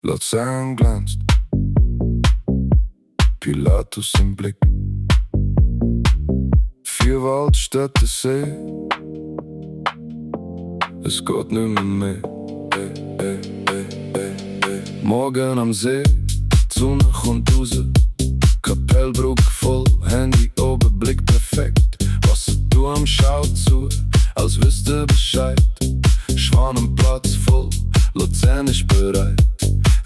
Luzern glänzt, Pilatus im Blick. 4 Waldstätte See, es geht nimmer mehr. Morgen am See, die Sonne kommt raus, Kapellbrücke voll, Handy oben, Blick perfekt. Wasser du am Schau zu, als wüsste Bescheid. Schwanenplatz voll, Luzern ist bereit.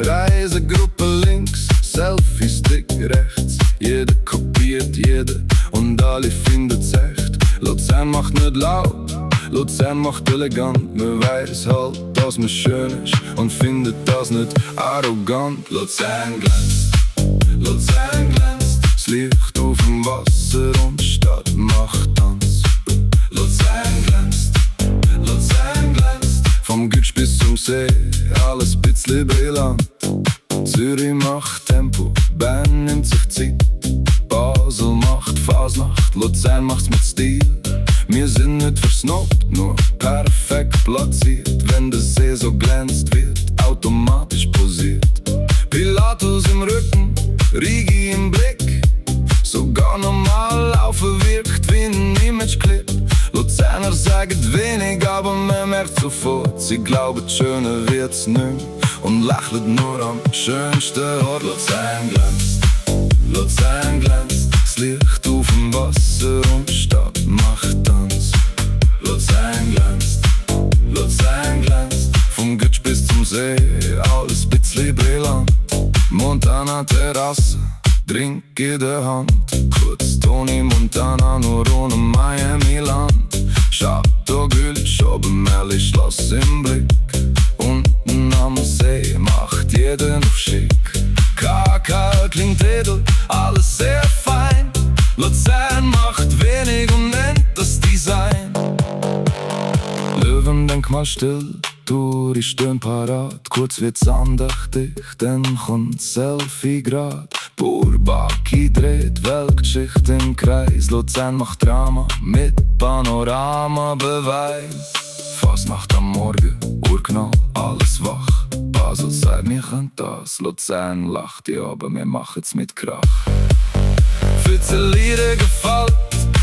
Reisegruppe links, Selfie-Stick rechts. Jeder kopiert jeden und alle finden's echt. Luzern macht nicht laut, Luzern macht elegant. Man weiß halt, dass man schön ist und findet das nicht arrogant. Luzern glänzt, Luzern glänzt. Das Licht auf dem Wasser und die Stadt macht Tanz. Luzern glänzt, Luzern glänzt. Vom Gütsch bis zum See, alles bisschen brillant. Zürich macht Tempo, Bern nimmt sich Zeit. Basel macht Fasnacht, Luzern macht's mit Stil. Wir sind nicht versnobbt, nur perfekt platziert. Wenn der See so glänzt, wird automatisch posiert. Pilatus im Rücken, Rigi im Blick. Sogar normal laufen wirkt wie ein Imageclip. Luzerner sagen wenig, aber man merkt sofort. Sie glauben, schöner wird's nicht und lächeln nur am schönsten Ort. Luzern glänzt, Luzern glänzt. Das Licht auf dem Wasser und die Stadt macht Tanz. Luzern glänzt, Luzern glänzt. Vom Gütsch bis zum See, alles bisschen brillant. Montana Terrasse, Drink in der Hand. Kurz Tony Montana, nur ohne Miami-Land. Chateau Gülsch, oben Melli, Schloss im Blick. Unten am See macht jeder noch schick. KK klingt edel, alles sehr fein. Luzern macht wenig und nennt das Design. Löwendenkmal still, Touri stehen parat. Kurz wird's andächtig, dann kommt Selfie grad. Bourbaki dreht Weltgeschichte im Kreis. Luzern macht Drama mit Panorama-Beweis. Fasnacht am Morgen, Urknall, alles wach. Basel sagt, wir können das. Luzern lacht, ja, aber wir machen's mit Krach. Fützeliere gefällt,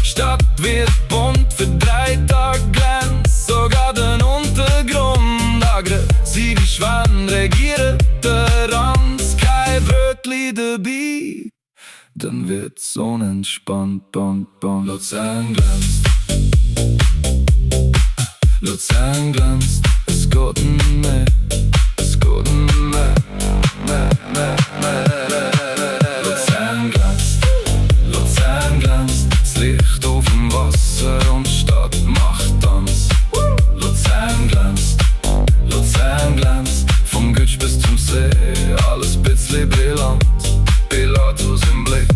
Stadt wird bunt. Für 3 Tage glänzt sogar den Untergrund. Aggressive Schwäne regieren der Ranz. Kein Brötli dabei, dann wird's unentspannt. Luzern glänzt, Luzern glänzt. Es geht mehr, es geht mehr. Luzern glänzt, Luzern glänzt. Das Licht auf dem Wasser und die Stadt macht Tanz. Luzern glänzt, Luzern glänzt. Vom Gütsch bis zum See, alles bisschen brillant. Pilatus im Blick,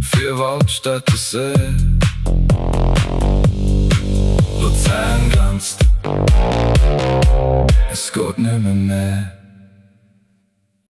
4 Waldstätte See. Luzern glänzt, es geht nimmer mehr.